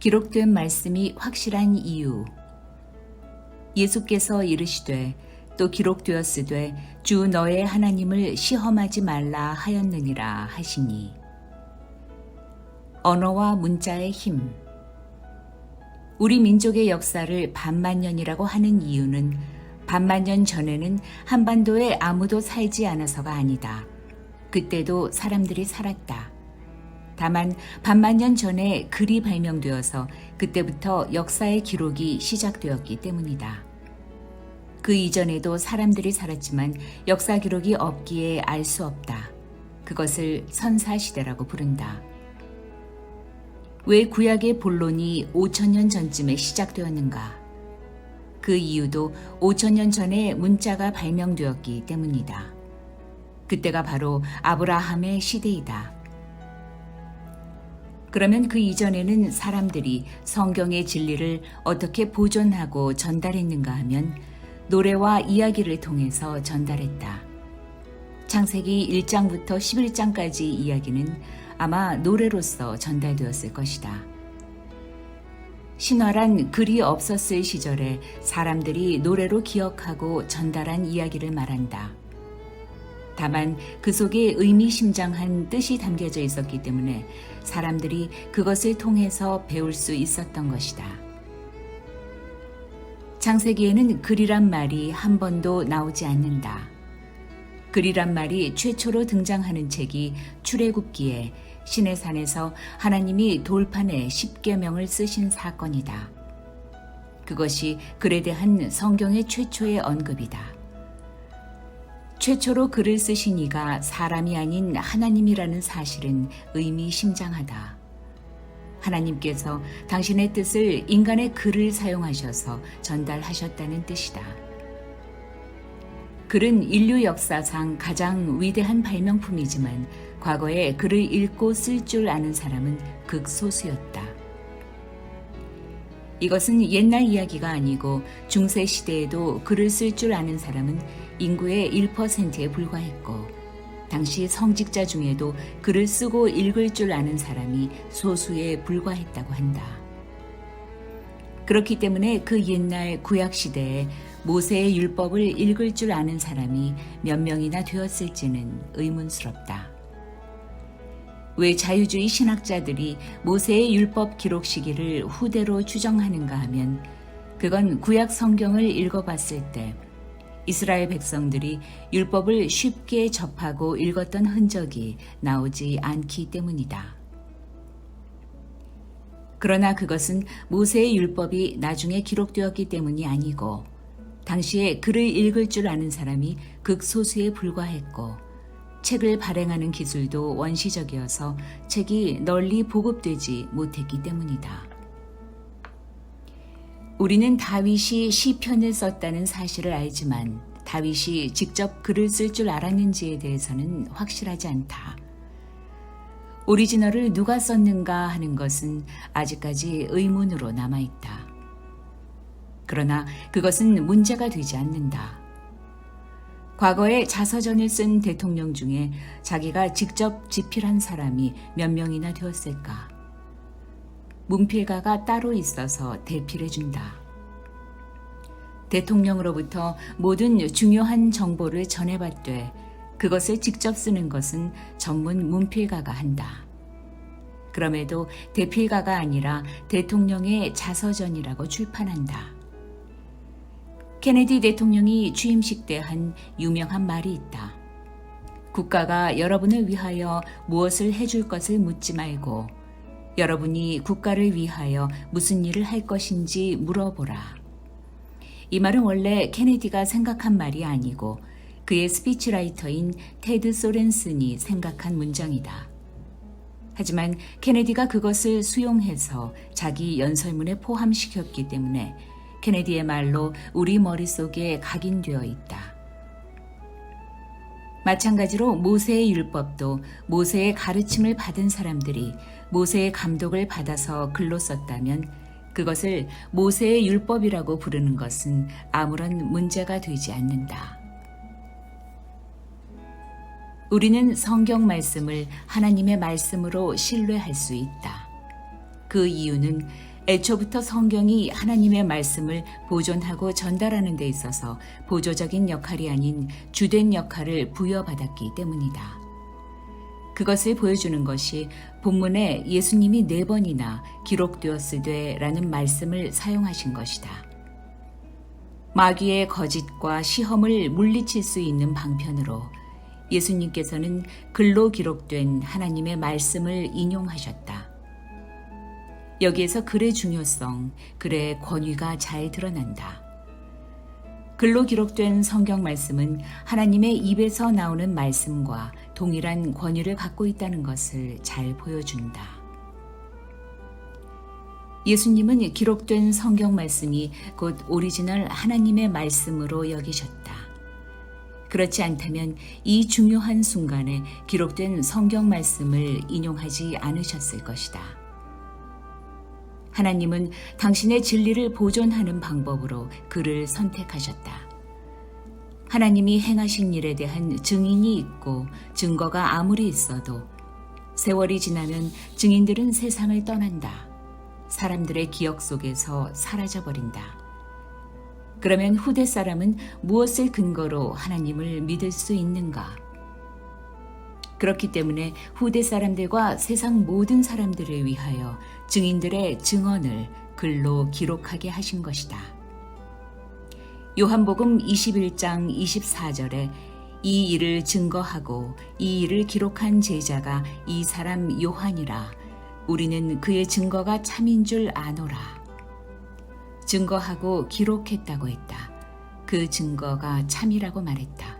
기록된 말씀이 확실한 이유. 예수께서 이르시되 또 기록되었으되 주 너의 하나님을 시험하지 말라 하였느니라 하시니. 언어와 문자의 힘. 우리 민족의 역사를 반만년이라고 하는 이유는 반만년 전에는 한반도에 아무도 살지 않아서가 아니다. 그때도 사람들이 살았다. 다만 반만년 전에 글이 발명되어서 그때부터 역사의 기록이 시작되었기 때문이다. 그 이전에도 사람들이 살았지만 역사 기록이 없기에 알 수 없다. 그것을 선사시대라고 부른다. 왜 구약의 본론이 5,000년 전쯤에 시작되었는가? 그 이유도 5,000년 전에 문자가 발명되었기 때문이다. 그때가 바로 아브라함의 시대이다. 그러면 그 이전에는 사람들이 성경의 진리를 어떻게 보존하고 전달했는가 하면 노래와 이야기를 통해서 전달했다. 창세기 1장부터 11장까지 이야기는 아마 노래로서 전달되었을 것이다. 신화란 글이 없었을 시절에 사람들이 노래로 기억하고 전달한 이야기를 말한다. 다만 그 속에 의미심장한 뜻이 담겨져 있었기 때문에 사람들이 그것을 통해서 배울 수 있었던 것이다. 창세기에는 글이란 말이 한 번도 나오지 않는다. 글이란 말이 최초로 등장하는 책이 출애굽기에 시내산에서 하나님이 돌판에 십계명을 쓰신 사건이다. 그것이 글에 대한 성경의 최초의 언급이다. 최초로 글을 쓰신 이가 사람이 아닌 하나님이라는 사실은 의미심장하다. 하나님께서 당신의 뜻을 인간의 글을 사용하셔서 전달하셨다는 뜻이다. 글은 인류 역사상 가장 위대한 발명품이지만 과거에 글을 읽고 쓸 줄 아는 사람은 극소수였다. 이것은 옛날 이야기가 아니고 중세 시대에도 글을 쓸 줄 아는 사람은 인구의 1%에 불과했고 당시 성직자 중에도 글을 쓰고 읽을 줄 아는 사람이 소수에 불과했다고 한다. 그렇기 때문에 그 옛날 구약 시대에 모세의 율법을 읽을 줄 아는 사람이 몇 명이나 되었을지는 의문스럽다. 왜 자유주의 신학자들이 모세의 율법 기록 시기를 후대로 추정하는가 하면 그건 구약 성경을 읽어봤을 때 이스라엘 백성들이 율법을 쉽게 접하고 읽었던 흔적이 나오지 않기 때문이다. 그러나 그것은 모세의 율법이 나중에 기록되었기 때문이 아니고 당시에 글을 읽을 줄 아는 사람이 극소수에 불과했고 책을 발행하는 기술도 원시적이어서 책이 널리 보급되지 못했기 때문이다. 우리는 다윗이 시편을 썼다는 사실을 알지만 다윗이 직접 글을 쓸 줄 알았는지에 대해서는 확실하지 않다. 오리지널을 누가 썼는가 하는 것은 아직까지 의문으로 남아있다. 그러나 그것은 문제가 되지 않는다. 과거에 자서전을 쓴 대통령 중에 자기가 직접 집필한 사람이 몇 명이나 되었을까? 문필가가 따로 있어서 대필해준다. 대통령으로부터 모든 중요한 정보를 전해받되 그것을 직접 쓰는 것은 전문 문필가가 한다. 그럼에도 대필가가 아니라 대통령의 자서전이라고 출판한다. 케네디 대통령이 취임식 때 한 유명한 말이 있다. 국가가 여러분을 위하여 무엇을 해줄 것을 묻지 말고 여러분이 국가를 위하여 무슨 일을 할 것인지 물어보라. 이 말은 원래 케네디가 생각한 말이 아니고 그의 스피치라이터인 테드 소렌슨이 생각한 문장이다. 하지만 케네디가 그것을 수용해서 자기 연설문에 포함시켰기 때문에 케네디의 말로 우리 머릿속에 각인되어 있다. 마찬가지로 모세의 율법도 모세의 가르침을 받은 사람들이 모세의 감독을 받아서 글로 썼다면 그것을 모세의 율법이라고 부르는 것은 아무런 문제가 되지 않는다. 우리는 성경 말씀을 하나님의 말씀으로 신뢰할 수 있다. 그 이유는 애초부터 성경이 하나님의 말씀을 보존하고 전달하는 데 있어서 보조적인 역할이 아닌 주된 역할을 부여받았기 때문이다. 그것을 보여주는 것이 본문에 예수님이 4번이나 기록되었으되 라는 말씀을 사용하신 것이다. 마귀의 거짓과 시험을 물리칠 수 있는 방편으로 예수님께서는 글로 기록된 하나님의 말씀을 인용하셨다. 여기에서 글의 중요성, 글의 권위가 잘 드러난다. 글로 기록된 성경 말씀은 하나님의 입에서 나오는 말씀과 동일한 권위를 갖고 있다는 것을 잘 보여준다. 예수님은 기록된 성경 말씀이 곧 오리지널 하나님의 말씀으로 여기셨다. 그렇지 않다면 이 중요한 순간에 기록된 성경 말씀을 인용하지 않으셨을 것이다. 하나님은 당신의 진리를 보존하는 방법으로 그를 선택하셨다. 하나님이 행하신 일에 대한 증인이 있고 증거가 아무리 있어도 세월이 지나면 증인들은 세상을 떠난다. 사람들의 기억 속에서 사라져버린다. 그러면 후대 사람은 무엇을 근거로 하나님을 믿을 수 있는가? 그렇기 때문에 후대 사람들과 세상 모든 사람들을 위하여 증인들의 증언을 글로 기록하게 하신 것이다. 요한복음 21장 24절에 이 일을 증거하고 이 일을 기록한 제자가 이 사람 요한이라 우리는 그의 증거가 참인 줄 아노라. 증거하고 기록했다고 했다. 그 증거가 참이라고 말했다.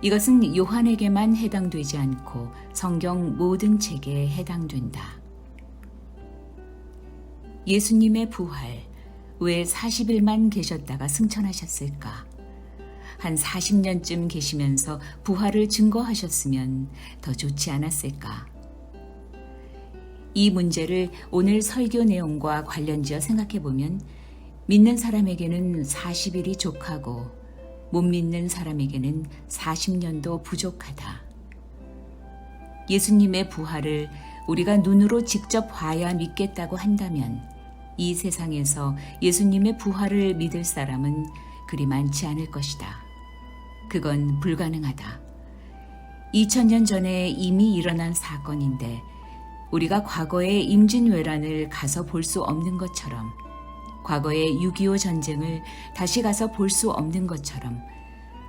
이것은 요한에게만 해당되지 않고 성경 모든 책에 해당된다. 예수님의 부활, 왜 40일만 계셨다가 승천하셨을까? 한 40년쯤 계시면서 부활을 증거하셨으면 더 좋지 않았을까? 이 문제를 오늘 설교 내용과 관련지어 생각해보면 믿는 사람에게는 40일이 족하고 못 믿는 사람에게는 40년도 부족하다. 예수님의 부활을 우리가 눈으로 직접 봐야 믿겠다고 한다면 이 세상에서 예수님의 부활을 믿을 사람은 그리 많지 않을 것이다. 그건 불가능하다. 2000년 전에 이미 일어난 사건인데 우리가 과거의 임진왜란을 가서 볼 수 없는 것처럼 과거의 6.25 전쟁을 다시 가서 볼 수 없는 것처럼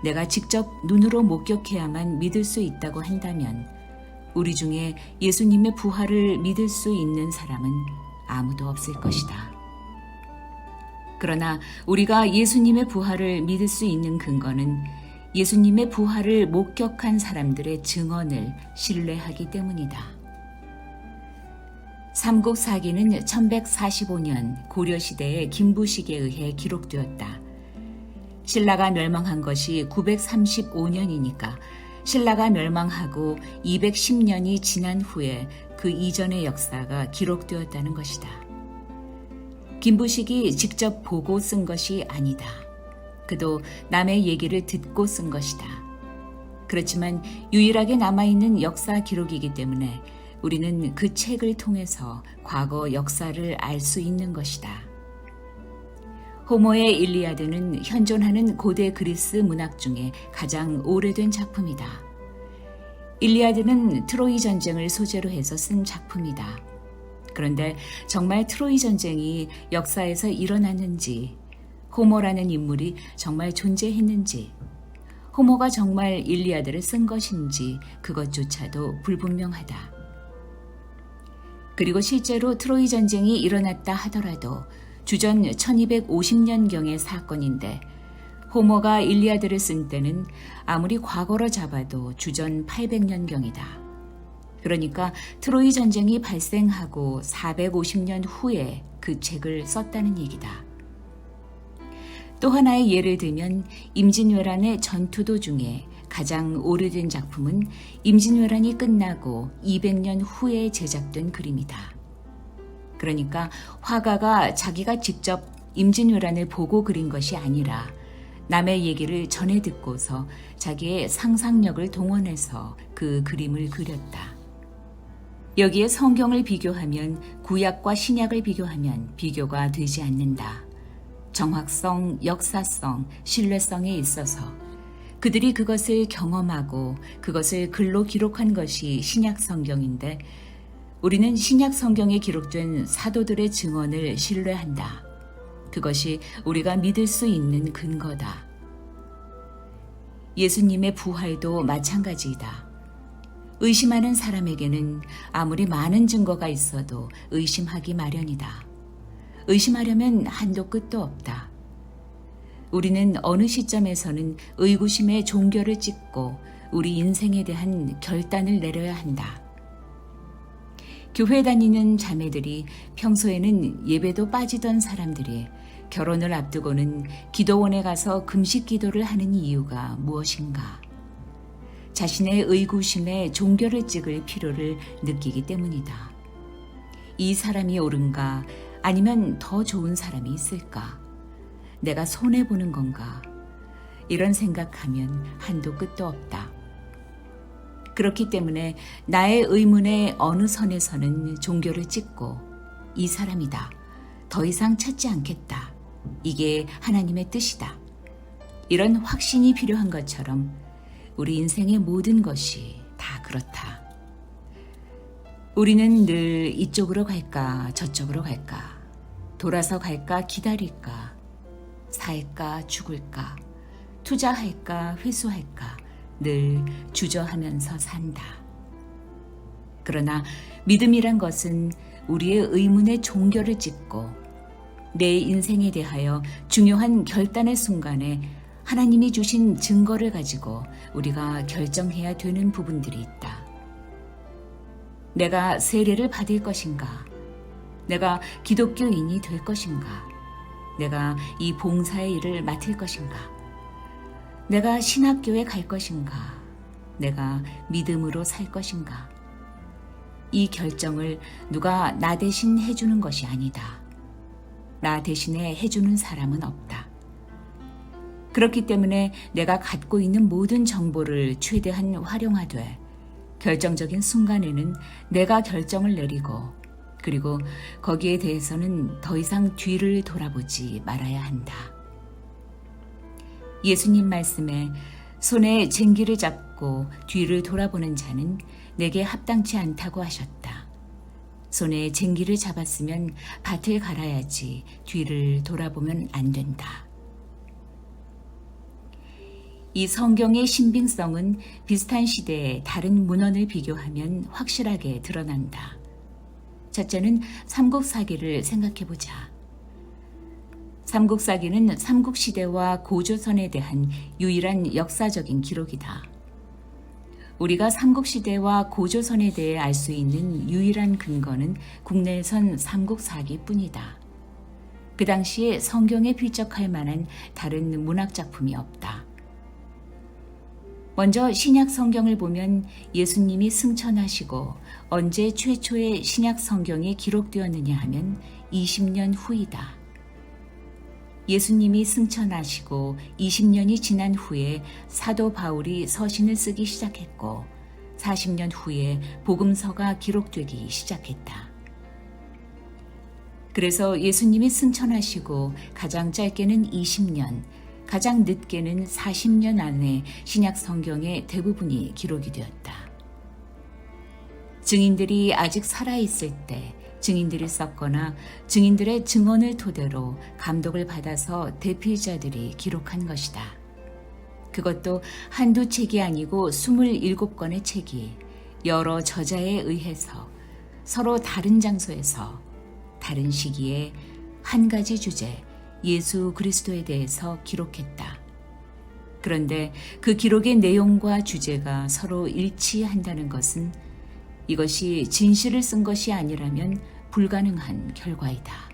내가 직접 눈으로 목격해야만 믿을 수 있다고 한다면 우리 중에 예수님의 부활을 믿을 수 있는 사람은 아무도 없을 것이다. 그러나 우리가 예수님의 부활을 믿을 수 있는 근거는 예수님의 부활을 목격한 사람들의 증언을 신뢰하기 때문이다. 삼국사기는 1145년 고려시대의 김부식에 의해 기록되었다. 신라가 멸망한 것이 935년이니까 신라가 멸망하고 210년이 지난 후에 그 이전의 역사가 기록되었다는 것이다. 김부식이 직접 보고 쓴 것이 아니다. 그도 남의 얘기를 듣고 쓴 것이다. 그렇지만 유일하게 남아있는 역사 기록이기 때문에 우리는 그 책을 통해서 과거 역사를 알 수 있는 것이다. 호모의 일리아드는 현존하는 고대 그리스 문학 중에 가장 오래된 작품이다. 일리아드는 트로이 전쟁을 소재로 해서 쓴 작품이다. 그런데 정말 트로이 전쟁이 역사에서 일어났는지, 호모라는 인물이 정말 존재했는지, 호모가 정말 일리아드를 쓴 것인지 그것조차도 불분명하다. 그리고 실제로 트로이 전쟁이 일어났다 하더라도 주전 1250년경의 사건인데 호모가 일리아드를 쓴 때는 아무리 과거로 잡아도 주전 800년경이다. 그러니까 트로이 전쟁이 발생하고 450년 후에 그 책을 썼다는 얘기다. 또 하나의 예를 들면 임진왜란의 전투 도중에 가장 오래된 작품은 임진왜란이 끝나고 200년 후에 제작된 그림이다. 그러니까 화가가 자기가 직접 임진왜란을 보고 그린 것이 아니라 남의 얘기를 전해 듣고서 자기의 상상력을 동원해서 그 그림을 그렸다. 여기에 성경을 비교하면 구약과 신약을 비교하면 비교가 되지 않는다. 정확성, 역사성, 신뢰성에 있어서 그들이 그것을 경험하고 그것을 글로 기록한 것이 신약 성경인데 우리는 신약 성경에 기록된 사도들의 증언을 신뢰한다. 그것이 우리가 믿을 수 있는 근거다. 예수님의 부활도 마찬가지이다. 의심하는 사람에게는 아무리 많은 증거가 있어도 의심하기 마련이다. 의심하려면 한도 끝도 없다. 우리는 어느 시점에서는 의구심의 종결을 찍고 우리 인생에 대한 결단을 내려야 한다. 교회 다니는 자매들이 평소에는 예배도 빠지던 사람들이 결혼을 앞두고는 기도원에 가서 금식 기도를 하는 이유가 무엇인가? 자신의 의구심에 종결을 찍을 필요를 느끼기 때문이다. 이 사람이 옳은가? 아니면 더 좋은 사람이 있을까? 내가 손해보는 건가? 이런 생각하면 한도 끝도 없다. 그렇기 때문에 나의 의문의 어느 선에서는 종교를 찍고 이 사람이다. 더 이상 찾지 않겠다. 이게 하나님의 뜻이다. 이런 확신이 필요한 것처럼 우리 인생의 모든 것이 다 그렇다. 우리는 늘 이쪽으로 갈까 저쪽으로 갈까 돌아서 갈까 기다릴까 살까 죽을까 투자할까 회수할까 늘 주저하면서 산다. 그러나 믿음이란 것은 우리의 의문의 종결을 찍고 내 인생에 대하여 중요한 결단의 순간에 하나님이 주신 증거를 가지고 우리가 결정해야 되는 부분들이 있다. 내가 세례를 받을 것인가? 내가 기독교인이 될 것인가? 내가 이 봉사의 일을 맡을 것인가? 내가 신학교에 갈 것인가? 내가 믿음으로 살 것인가? 이 결정을 누가 나 대신 해주는 것이 아니다. 나 대신에 해주는 사람은 없다. 그렇기 때문에 내가 갖고 있는 모든 정보를 최대한 활용하되 결정적인 순간에는 내가 결정을 내리고 그리고 거기에 대해서는 더 이상 뒤를 돌아보지 말아야 한다. 예수님 말씀에 손에 쟁기를 잡고 뒤를 돌아보는 자는 내게 합당치 않다고 하셨다. 손에 쟁기를 잡았으면 밭을 갈아야지 뒤를 돌아보면 안 된다. 이 성경의 신빙성은 비슷한 시대의 다른 문헌을 비교하면 확실하게 드러난다. 첫째는 삼국사기를 생각해보자. 삼국사기는 삼국시대와 고조선에 대한 유일한 역사적인 기록이다. 우리가 삼국시대와 고조선에 대해 알 수 있는 유일한 근거는 국내에선 삼국사기뿐이다. 그 당시에 성경에 필적할 만한 다른 문학작품이 없다. 먼저 신약 성경을 보면 예수님이 승천하시고 언제 최초의 신약 성경이 기록되었느냐 하면 20년 후이다. 예수님이 승천하시고 20년이 지난 후에 사도 바울이 서신을 쓰기 시작했고 40년 후에 복음서가 기록되기 시작했다. 그래서 예수님이 승천하시고 가장 짧게는 20년, 가장 늦게는 40년 안에 신약 성경의 대부분이 기록이 되었다. 증인들이 아직 살아있을 때 증인들이 썼거나 증인들의 증언을 토대로 감독을 받아서 대필자들이 기록한 것이다. 그것도 한두 책이 아니고 27권의 책이 여러 저자에 의해서 서로 다른 장소에서 다른 시기에 한 가지 주제, 예수 그리스도에 대해서 기록했다. 그런데 그 기록의 내용과 주제가 서로 일치한다는 것은 이것이 진실을 쓴 것이 아니라면 불가능한 결과이다.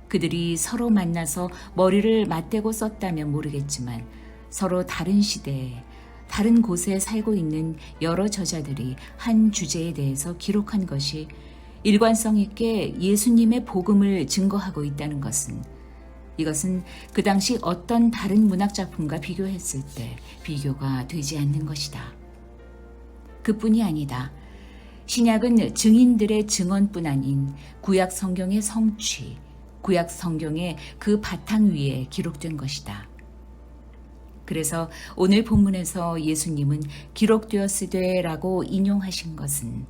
그들이 서로 만나서 머리를 맞대고 썼다면 모르겠지만 서로 다른 시대에 다른 곳에 살고 있는 여러 저자들이 한 주제에 대해서 기록한 것이 일관성 있게 예수님의 복음을 증거하고 있다는 것은 이것은 그 당시 어떤 다른 문학작품과 비교했을 때 비교가 되지 않는 것이다. 그뿐이 아니다. 신약은 증인들의 증언뿐 아닌 구약 성경의 성취, 구약 성경의 그 바탕 위에 기록된 것이다. 그래서 오늘 본문에서 예수님은 기록되었으되라고 인용하신 것은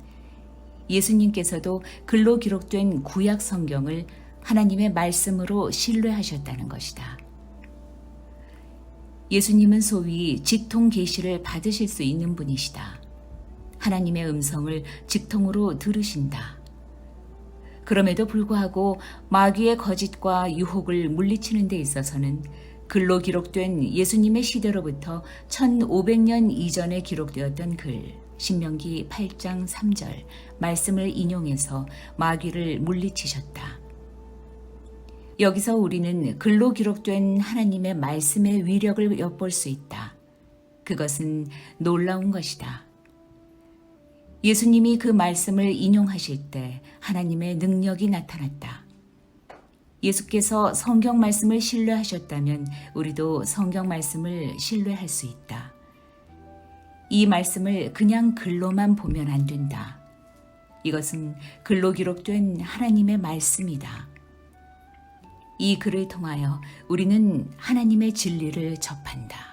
예수님께서도 글로 기록된 구약 성경을 하나님의 말씀으로 신뢰하셨다는 것이다. 예수님은 소위 직통 계시를 받으실 수 있는 분이시다. 하나님의 음성을 직통으로 들으신다. 그럼에도 불구하고 마귀의 거짓과 유혹을 물리치는 데 있어서는 글로 기록된 예수님의 시대로부터 1500년 이전에 기록되었던 글, 신명기 8장 3절 말씀을 인용해서 마귀를 물리치셨다. 여기서 우리는 글로 기록된 하나님의 말씀의 위력을 엿볼 수 있다. 그것은 놀라운 것이다. 예수님이 그 말씀을 인용하실 때 하나님의 능력이 나타났다. 예수께서 성경 말씀을 신뢰하셨다면 우리도 성경 말씀을 신뢰할 수 있다. 이 말씀을 그냥 글로만 보면 안 된다. 이것은 글로 기록된 하나님의 말씀이다. 이 글을 통하여 우리는 하나님의 진리를 접한다.